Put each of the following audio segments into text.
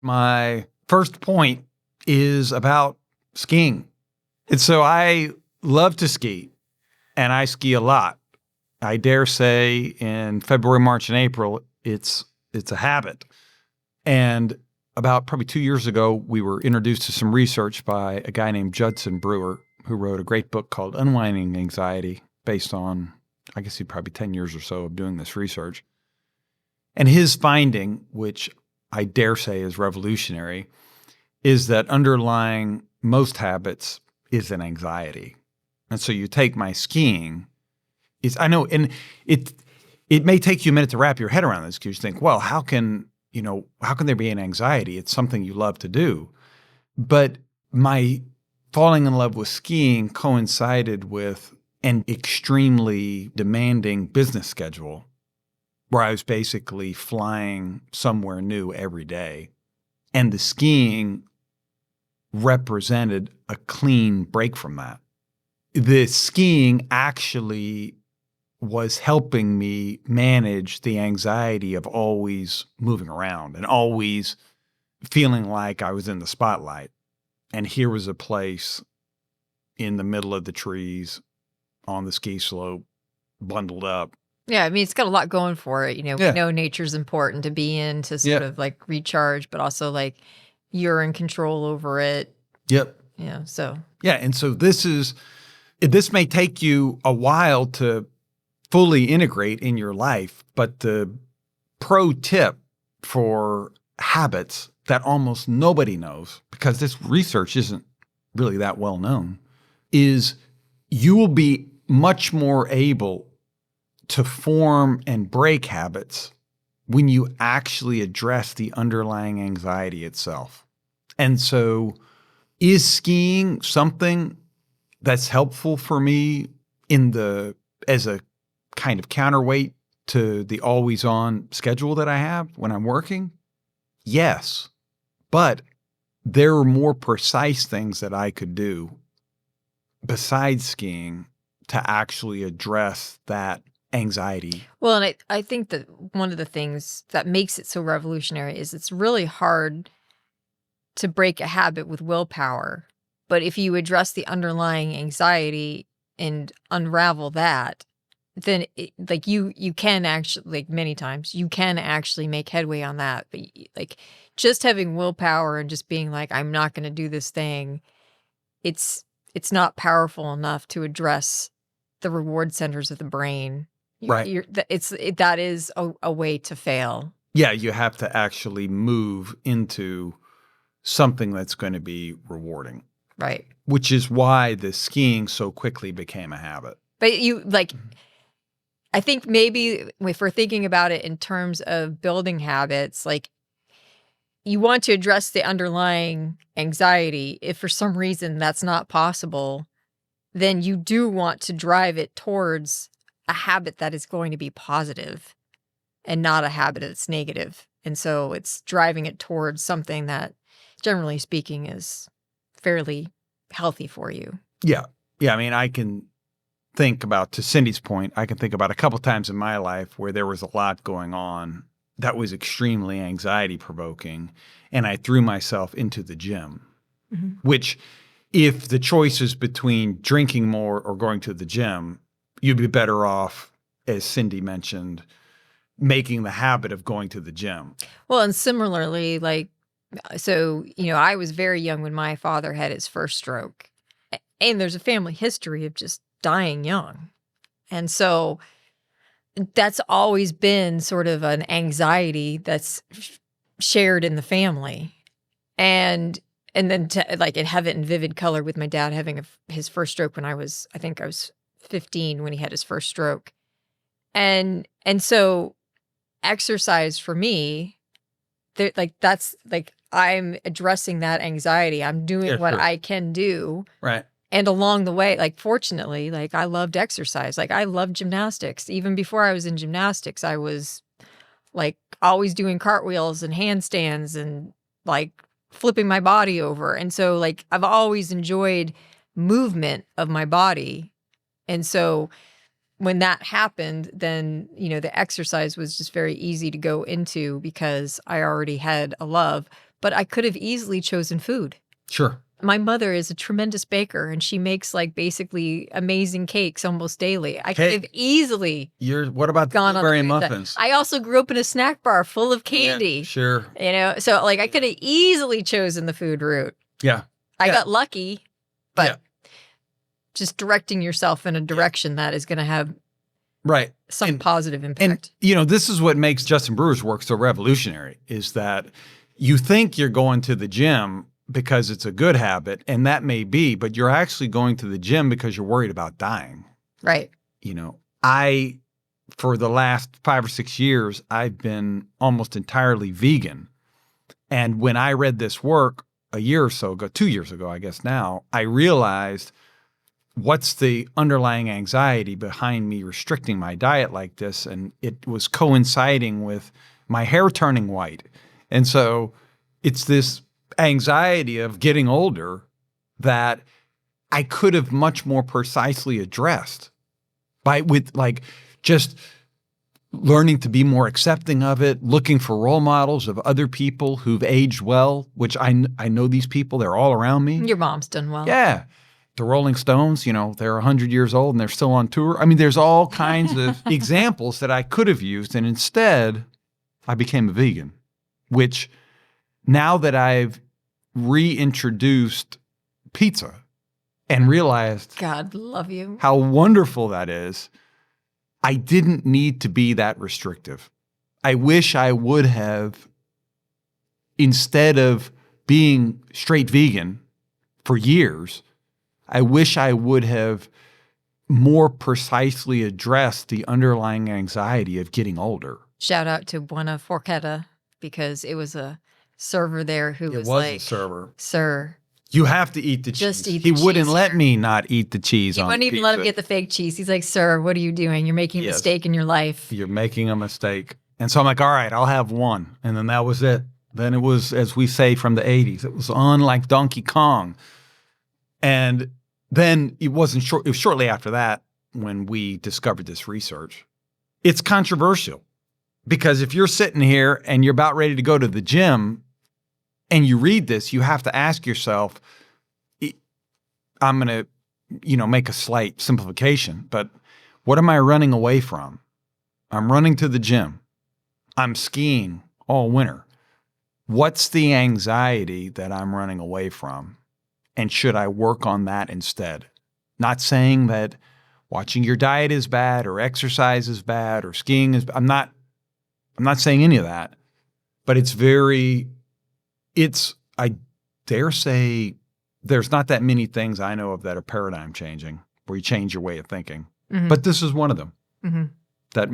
My first point is about skiing. And so I love to ski, and I ski a lot. I dare say in February, March, and April, it's a habit. And about probably 2 years ago, we were introduced to some research by a guy named Judson Brewer, who wrote a great book called Unwinding Anxiety, based on, I guess, probably 10 years or so of doing this research. And his finding, which I dare say is revolutionary, is that underlying most habits is an anxiety. And so you take my skiing, I know, and it may take you a minute to wrap your head around this because you think, well, how can there be an anxiety? It's something you love to do. But my falling in love with skiing coincided with an extremely demanding business schedule where I was basically flying somewhere new every day. And the skiing represented a clean break from that. The skiing actually was helping me manage the anxiety of always moving around and always feeling like I was in the spotlight. And here was a place in the middle of the trees on the ski slope, bundled up. Yeah, I mean, it's got a lot going for it. Yeah. We know nature's important to be in to sort of like recharge, but also like you're in control over it. Yep. Yeah. So. Yeah. And so this may take you a while to fully integrate in your life, but the pro tip for habits that almost nobody knows, because this research isn't really that well known, is you will be much more able to form and break habits when you actually address the underlying anxiety itself. And so is skiing something that's helpful for me as a kind of counterweight to the always on schedule that I have when I'm working? Yes. But there are more precise things that I could do besides skiing to actually address that anxiety. Well, and I think that one of the things that makes it so revolutionary is it's really hard to break a habit with willpower. But if you address the underlying anxiety and unravel that, then you can actually, like many times, you can actually make headway on that. But like just having willpower and just being like, I'm not going to do this thing, it's not powerful enough to address the reward centers of the brain. Right. That is a way to fail. Yeah, you have to actually move into something that's going to be rewarding. Right. Which is why the skiing so quickly became a habit. But I think maybe if we're thinking about it in terms of building habits, like you want to address the underlying anxiety. If for some reason that's not possible, then you do want to drive it towards a habit that is going to be positive and not a habit that's negative. And so it's driving it towards something that, generally speaking, is fairly healthy for you. Yeah. Yeah. I mean, I can think about, to Cindy's point, I can think about a couple times in my life where there was a lot going on that was extremely anxiety provoking. And I threw myself into the gym, which if the choice is between drinking more or going to the gym, you'd be better off, as Cindy mentioned, making the habit of going to the gym. Well, and similarly, I was very young when my father had his first stroke. And there's a family history of just dying young. And so that's always been sort of an anxiety that's shared in the family. And then to have it in vivid color with my dad having his first stroke when I was 15 when he had his first stroke. And so exercise for me, that's I'm addressing that anxiety. I'm doing what I can do. Right. And along the way, fortunately, I loved exercise. I loved gymnastics. Even before I was in gymnastics, I was always doing cartwheels and handstands and flipping my body over. And so I've always enjoyed movement of my body. And so when that happened, then, the exercise was just very easy to go into because I already had a love. but I could have easily chosen food. Sure. My mother is a tremendous baker, and she makes like basically amazing cakes almost daily. I could have easily What about the blueberry muffins? I also grew up in a snack bar full of candy. Yeah, sure. You know, so like I could have easily chosen the food route. Yeah. I got lucky, but just directing yourself in a direction that is going to have some positive impact. And, this is what makes Justin Brewer's work so revolutionary, is that you think you're going to the gym because it's a good habit, and that may be, but you're actually going to the gym because you're worried about dying. Right. For the last 5 or 6 years, I've been almost entirely vegan. And when I read this work a year or so ago, 2 years ago, I guess now, I realized what's the underlying anxiety behind me restricting my diet like this. And it was coinciding with my hair turning white. And so it's this anxiety of getting older that I could have much more precisely addressed with just learning to be more accepting of it, looking for role models of other people who've aged well, which I know these people, they're all around me. Your mom's done well. Yeah. The Rolling Stones, they're 100 years old and they're still on tour. I mean, there's all kinds of examples that I could have used. And instead, I became a vegan, which now that I've reintroduced pizza and realized God love you, how wonderful that is, I didn't need to be that restrictive. I wish I would have, instead of being straight vegan for years, I wish I would have more precisely addressed the underlying anxiety of getting older. Shout out to Buena Forchetta, because it was a server there who was like, a server. Sir, you have to eat the just cheese. Eat the he wouldn't cheese, let sir. me not eat the cheese he on wouldn't even pizza. let him get the fake cheese. He's like, sir, what are you doing? You're making a mistake in your life. You're making a mistake. And so I'm like, all right, I'll have one. And then that was it. Then it was, as we say from the 80s, it was on like Donkey Kong. And then it wasn't short. It was shortly after that when we discovered this research. It's controversial because if you're sitting here and you're about ready to go to the gym and you read this, you have to ask yourself, I'm going to, make a slight simplification, but what am I running away from? I'm running to the gym. I'm skiing all winter. What's the anxiety that I'm running away from? And should I work on that instead? Not saying that watching your diet is bad or exercise is bad or skiing is, I'm not saying any of that, but I dare say there's not that many things I know of that are paradigm changing where you change your way of thinking. Mm-hmm. But this is one of them, that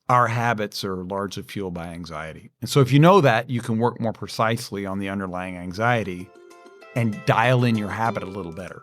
our habits are largely fueled by anxiety. And so if you know that, you can work more precisely on the underlying anxiety and dial in your habit a little better.